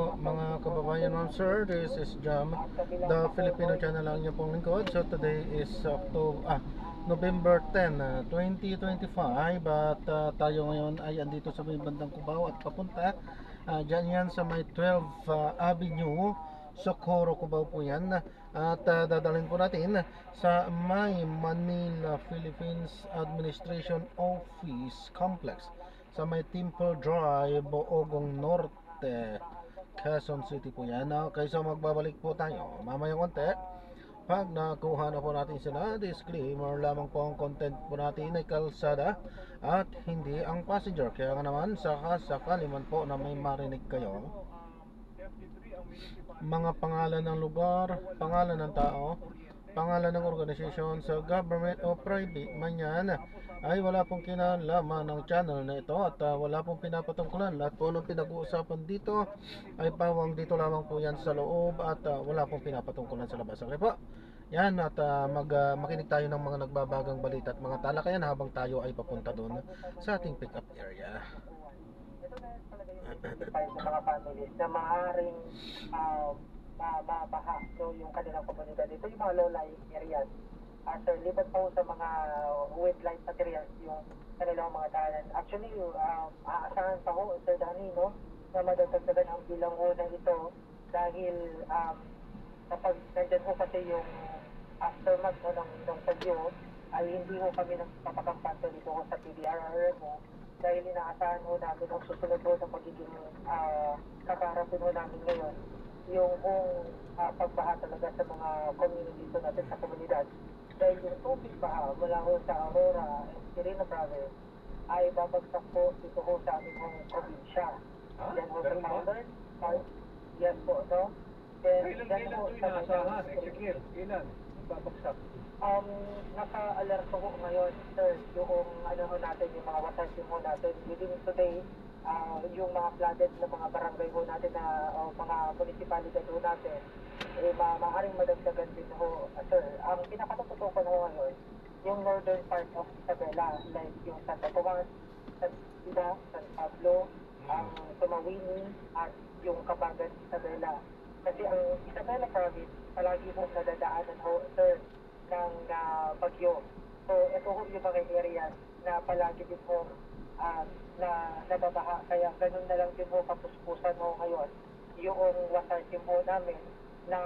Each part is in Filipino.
po mga kababayan, ma'am sir, this is Jam, the Filipino channel lang niyo pong lingkod. So today is November 10, 2025 at tayo ngayon ay andito sa may bandang Cubao at papunta dyan yan sa may 12 Avenue, Socorro, Cubao po yan. At dadalhin po natin sa may Manila Philippines Administration Office Complex sa may Temple Drive, Boogong Norte, Quezon City po yan. Okay, so magbabalik po tayo mamayang konti. Pag nakuha na po natin sila, disclaimer lamang po ang content po natin ay kalsada at hindi ang passenger. Kaya nga naman, sakali man po na may marinig kayo mga pangalan ng lugar, pangalan ng tao, pangalan ng organisasyon sa government o private man yan, ay wala pong kinalaman ng channel na ito at wala pong pinapatungkulan. Lahat po ng pinag-uusapan dito ay pawang dito lamang po yan sa loob at wala pong pinapatungkulan sa labas. Okay po? Yan, at makinig tayo ng mga nagbabagang balita at mga talakayan habang tayo ay papunta doon sa ating pick-up area. Sa mga families na maaaring mabaha yung kanilang komunidad. Ito yung mga low-lying areas. Sir, lipat po sa mga wetline materials yung kanilang mga daanan. Actually, aasahan pa ho, Sir Danny, no, na madagdagan ang bilang una ito dahil kapag nandyan ho kasi yung aftermath ng bagyo, ay hindi ho kami nagpapakampanto dito ho sa PDRRM mo dahil inaasahan ho namin ang susunod ho na magiging kakarapin ho namin ngayon yung pagbaha talaga sa mga communities natin sa komunidad. Dahil yung tubig baha mula ho sa Aurora and Quirino Province ay babagsak po dito ho sa aming hong probinsya. Then ho sa southern part, yes po, no? Then Kailan ito inaasahan, Ezekiel? Kailan babagsak? Nasa alerto ho ngayon, sir, yung ano ho natin, yung mga water team ho natin. Within today, yung mga flooded na mga barangay ho natin na mga municipalidad ho natin, maaaring madagdagan din ho, sir. Ang pinakatututukan ho ngayon, yung northern part of Isabela, like yung Santa Tomas, San Ida, San Pablo, ang Tumawini, at yung Kabagan Isabela. Kasi ang Isabela province, palagi ho nadadaanan ho, sir, ng bagyo. So, ito ho yung mga areas na palagi din ho na nababaha. Kaya ganun na lang din ho kapuspusan ho ngayon yung water team ho namin na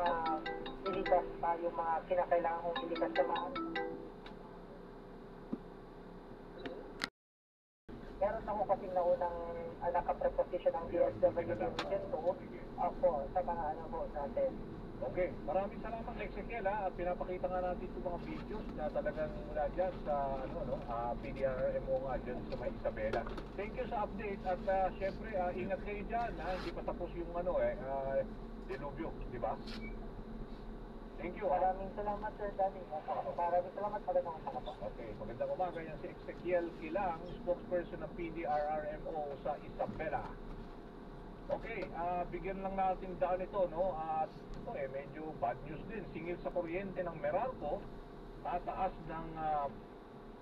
iligas pa yung mga kinakailangan hong iligas sa mga meron na ho kasing naunang nakapreposition ng DSWD Region 2 sa mga ano ho natin. Okay, maraming salamat Ezekiel at pinapakita nga natin itong mga videos na talagang mula dyan sa PDRMO nga dyan sa may Isabela. Thank you sa update at syempre ingat kayo dyan, hindi pa tapos yung dilubyo, di ba? Thank you. Maraming salamat, Sir Danny. Maraming salamat pala ng mga po. Okay, magandang umaga. Yan si Ezekiel Kilang, spokesperson ng PDRRMO sa Isabela. Okay, bigyan lang natin daan ito, no? At ito medyo bad news din. Singil sa kuryente ng Meralco, tataas ng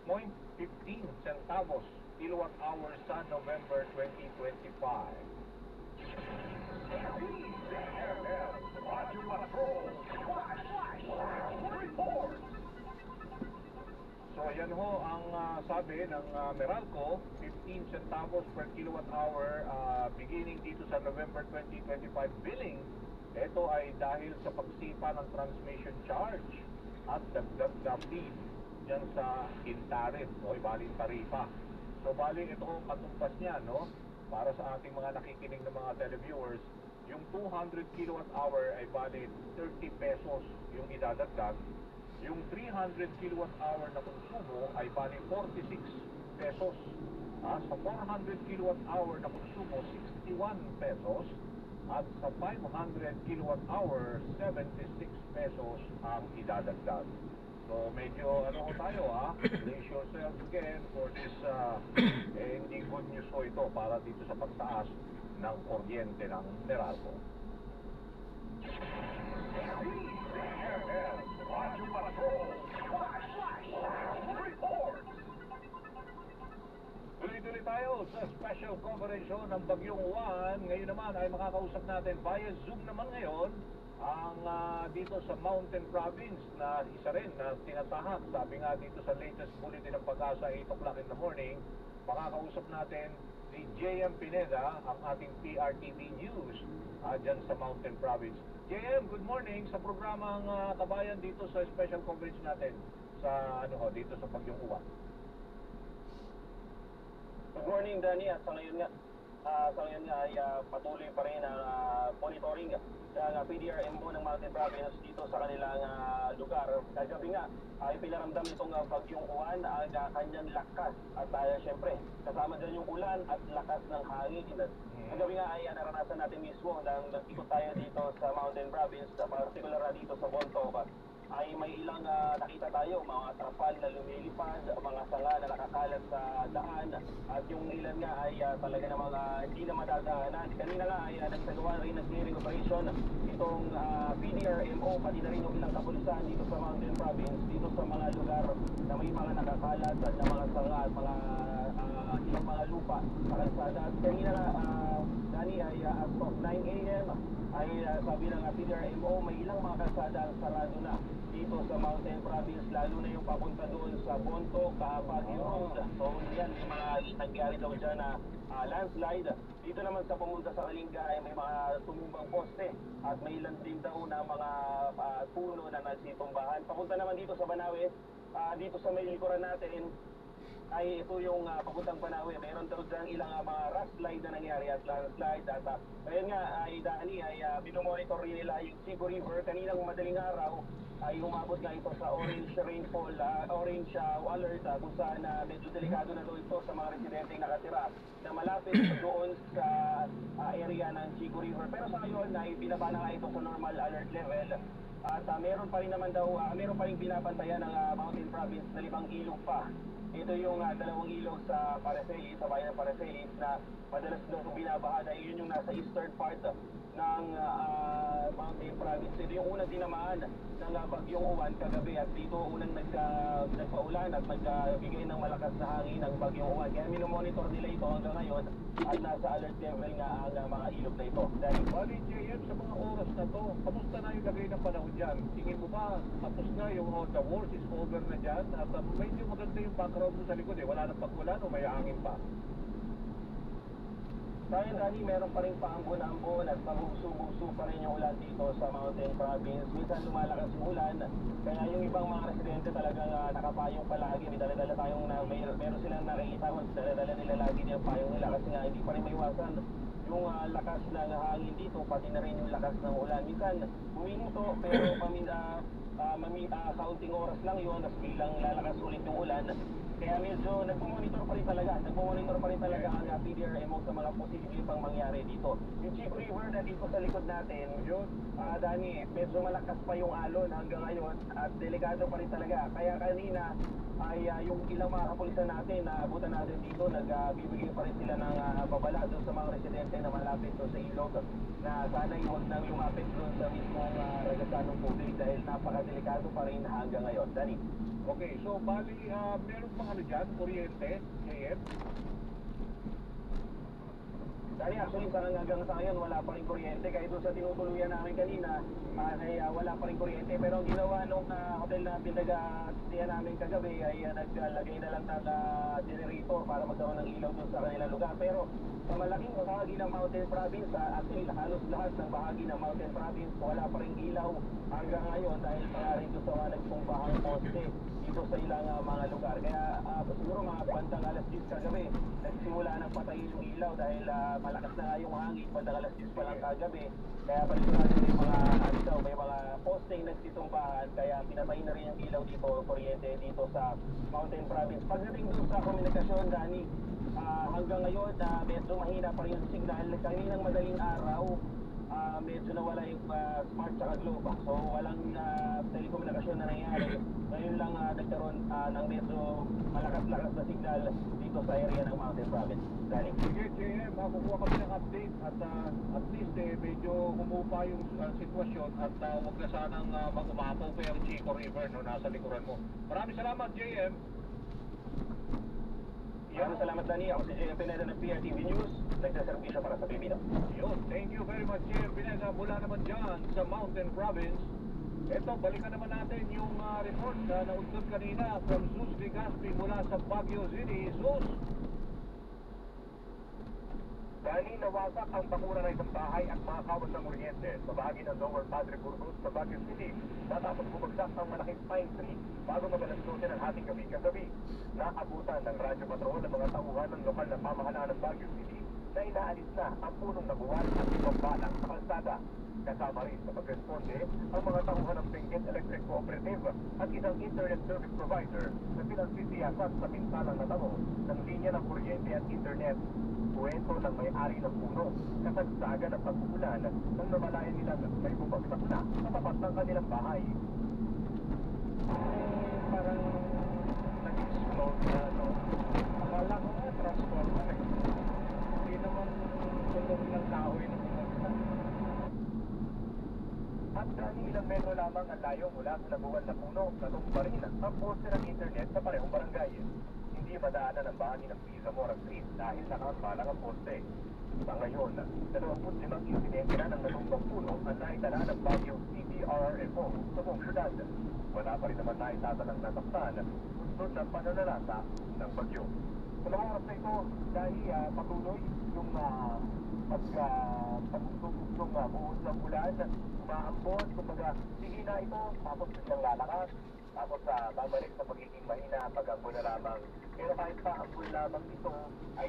0.15 centavos kilowatt hour sa November 2025. So ayan ho ang sabi ng Meralco, 15 centavos per kilowatt hour beginning dito sa November 2025 billing. Ito ay dahil sa pagsipa ng transmission charge at dagdag na fee dyan sa in-tariff o ibaling tarifa. So bali ito ang katumpas niya, no? Para sa ating mga nakikinig ng mga televiewers, yung 200 kilowatt hour ay bali 30 pesos yung idadagdag. Yung 300 kilowatt hour na konsumo ay bali 46 pesos. Sa 400 kilowatt hour na konsumo, 61 pesos. At sa 500 kilowatt hour, 76 pesos ang idadagdag. So medyo ano ho tayo brace yourself again for this hindi good news ho ito para dito sa pagtaas ng kuryente ng Meralco. Tuloy-tuloy tayo sa special coverage show ng Bagyong Juan. Ngayon naman ay makakausap natin via Zoom naman ngayon ang dito sa Mountain Province na isa rin na tinatahak. Sabi nga dito sa latest bulletin ng Pag-asa 8 o'clock in the morning, makakausap natin si JM Pineda, ang ating PRTV News dyan sa Mountain Province. JM, good morning sa programang Kabayan dito sa special coverage natin sa dito sa Bagyong Juan. Good morning, Danny. At sa ngayon nga ay patuloy pa rin ang monitoring ng PDRMO ng Mountain Province dito sa kanilang lugar. Kagabi nga ay pinaramdam itong Bagyong Juan ang kanyang lakas at syempre kasama dyan yung ulan at lakas ng hangin. Kagabi nga ay naranasan natin mismo nang nag-ikot tayo dito sa Mountain Province, particular na dito sa Bontoc, ay may ilang nakita tayo, mga trapal na lumilipad, mga sanga na nakakalat sa daan, at yung ilan nga ay talaga na mga hindi na madadaanan. Kanina nga ay nagsagawa rin ng clearing operation itong PDRMO, pati na rin yung ilang kapulisan dito sa Mountain Province, dito sa mga lugar na may mga nakakalat at na mga sanga at mga ilang mga lupa sa kalsada. At kanina nga, Dani, ay as of 9 a.m. ay sabi ng PDRMO, may ilang mga kalsada ang sarado na dito sa Mountain Province, lalo na yung papunta doon sa Bontoc, Baguio Road. So yan, yung mga nangyari daw dyan na landslide. Dito naman sa pumunta sa Kalinga ay may mga tumumbang poste at may ilan din daw na mga puno na nagsitumbahan. Papunta naman dito sa Banawe, dito sa may likuran natin, ay ito yung papuntang Banawe. Meron daw dyan ilang mga rock slide na nangyari at landslide. At ngayon nga ay Dani ay binomonitor rin nila yung Cebu River. Kaninang madaling araw ay umabot nga ito sa orange rainfall, orange alert, kung saan medyo delikado na daw ito sa mga residenteng nakatira na malapit doon sa area ng Cebu River. Pero sa ngayon ay binaba na nga ito sa normal alert level. At meron pa rin naman daw, meron pa rin binabantayan ng Mountain Province na 5 ilog pa. Ito yung 2 ilog sa Paraceli, sa bayan ng Paraceli, na madalas daw binabaha dahil yun yung nasa eastern part ng Mountain Province. Ito yung unang tinamaan ng Bagyong Juan kagabi at dito unang nagpaulan at nagbigay ng malakas na hangin ng Bagyong Juan. Kaya minomonitor nila ito hanggang ngayon at nasa alert level nga ang mga ilog na ito. Dahil Bali, JM, sa mga oras na to, kamusta na yung lagay ng panahon dyan? Tingin mo ba, tapos na yung the worst is over na dyan? At medyo maganda yung background mo sa likod wala nang pag-ulan o may hangin pa? Dahil Dani, meron pa rin paambon-ambon at pabugso-bugso pa rin yung ulan dito sa Mountain Province. Minsan lumalakas yung ulan, kaya yung ibang mga residente talagang nakapayong palagi. May dala-dala tayong meron silang nakikita mo, dala-dala nila lagi yung payong nila kasi nga hindi pa rin maiwasan yung lakas ng hangin dito, pati na rin yung lakas ng ulan. Minsan huminto pero kaunting oras lang yun, tapos bilang lalakas ulit yung ulan. Kaya medyo nagmumonitor pa rin talaga ang PDRMO sa mga posibleng pang mangyari dito. Yung Cebu River na dito sa likod natin, yun, Dani, medyo malakas pa yung alon hanggang ngayon at delikado pa rin talaga. Kaya kanina ay yung ilang mga kapulisan natin na abutan natin dito, nagbibigay pa rin sila ng babala doon sa mga residente na malapit doon sa ilog na sana'y huwag nang lumapit doon sa mismong ragasan ng tubig dahil napakadelikado pa rin hanggang ngayon. Dani. Okay, so bali, meron pang dyan, kuryente, JM? Dahil actually hanggang sa ngayon wala pa rin kuryente, kahit doon sa tinutuluyan namin kanina ay wala pa rin kuryente. Pero ang ginawa nung hotel na pinag-tiyan namin kagabi ay naglagay na lang ng generator para magkaroon ng ilaw doon sa kanilang lugar. Pero sa malaking bahagi ng Mountain Province, actually halos lahat ng bahagi ng Mountain Province wala pa rin ilaw hanggang ngayon dahil pa rin doon sa mga nagtumbahang poste dito sa ilang mga lugar. Kaya siguro mga bandang alas 10 kagabi nagsimula ng patayin yung ilaw dahil malakas na yung hangin, bandang alas 10 pa lang kagabi. Kaya panigurado may mga may mga posting nagsitumbahan, kaya pinatay na rin yung ilaw dito, kuryente dito sa Mountain Province. Pagdating doon sa komunikasyon, Dani, hanggang ngayon medyo mahina pa rin yung signal. Kaninang madaling araw medyo nawala yung Smart tsaka Globe. So walang telekomunikasyon na nangyari. Ngayon lang nagkaroon ng medyo malakas-lakas na signal dito sa area ng Mountain Province. Dali. Sige, JM, kukuha kami ng update at at least medyo humupa yung sitwasyon at huwag na sanang mag-umapaw pa yung Chico River no, nasa likuran mo. Maraming salamat, JM. Yan, salamat Dani. Ako si JM Pineda ng PRTV News. Nagsaservisyo para sa Pilipino. Yun, thank you very much, Jim Pineda, mula naman dyan sa Mountain Province. Ito, balikan naman natin yung report na naudlot kanina from Zeus Legaspi mula sa Baguio City. Zeus! Dahil nawasak ang bakura ng isang bahay at mga kawas ng kuryente sa bahagi ng Lower Padre Burgos sa Baguio City matapos bumagsak ang malaking pine tree bago magalas 12 ng hating gabi kagabi. Naabutan ng radyo patrol ng mga tauhan ng lokal na pamahalaan ng Baguio City na inaalis na ang punong nabuwan at ibang balang sa kalsada. Kasama rin sa pagresponde ang mga tauhan ng Benguet Electric Cooperative at isang internet service provider na pinagsisiyasat sa pinsalang natamo ng linya ng kuryente at internet. Kwento ng may-ari ng puno, kasagsagan ng pag-uulan nang namalayan nilang may bumagsak na sa tapat ng kanilang bahay. Parang nag-explode na, no? Akala ko nga, transformer eh. Hindi naman tulong ng kahoy na bumagsak. At dahil ilang metro lamang ang layo mula sa nabuwan na puno, natumba rin ang poste ng internet sa parehong barangay. Hindi madaanan ang bahagi ng Pizamora Street dahil nakabalang ang poste. Sa ngayon, 25 insidente na ng natumbang puno ang naitala ng Baguio CDRRFO sa buong syudad. Wala pa rin naman naitatalang nasaktan, sunod ng pananalasa ng bagyo. Sa mga oras na ito, dahil patuloy yung pagtugtog ng buhos ng ulan, umaambon, kumbaga, sige na ito, tapos biglang lalakas, tapos babalik sa pagiging mahina pag-ambon na lamang. Pero kahit pa ambon lamang ito, ay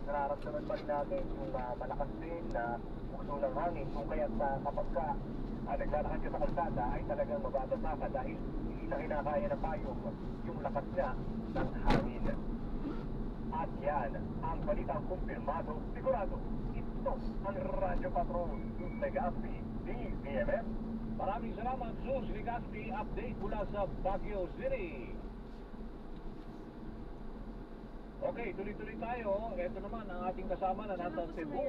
nararamdaman pa rin natin yung malakas din na bukso ng hangin. Kung kaya't kapag ka naglalakad ka sa kalsada, ay talagang mababasa ka dahil hindi na kinakaya ng payong yung lakas niya ng hangin. At yan ang balitang kumpirmado, sigurado. Ito ang Radyo Patrol, yung Legaspi, DZMM. Maraming salamat, Zeus Legaspi. Update mula sa Baguio City. Okay, tuloy-tuloy tayo. Ito naman ang ating kasama na nasa Cebu.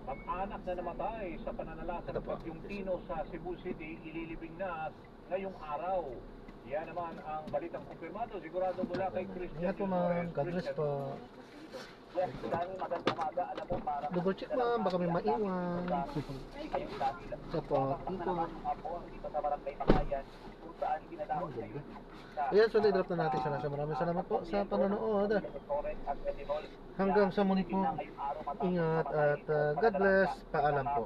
Mag-anak na namatay sa pananalasa ng bagyong Tino sa Cebu City, ililibing na ngayong araw. Yan naman ang balitang kumpirmado. Sigurado mula kay Christian. Ingat po ma'am, God bless po. Yes, Dani, magandang umaga. Alam mo, para Double check ma'am, baka may maiwan. kayong dahil Sa po, dito. ako dito sa Barangay Makayan kung saan ginanawag ngayon sa Ayan, so i-drop na natin siya. Maraming salamat po sa panonood. at Retinol. Hanggang sa muli po. Ingat at God bless. Paalam po.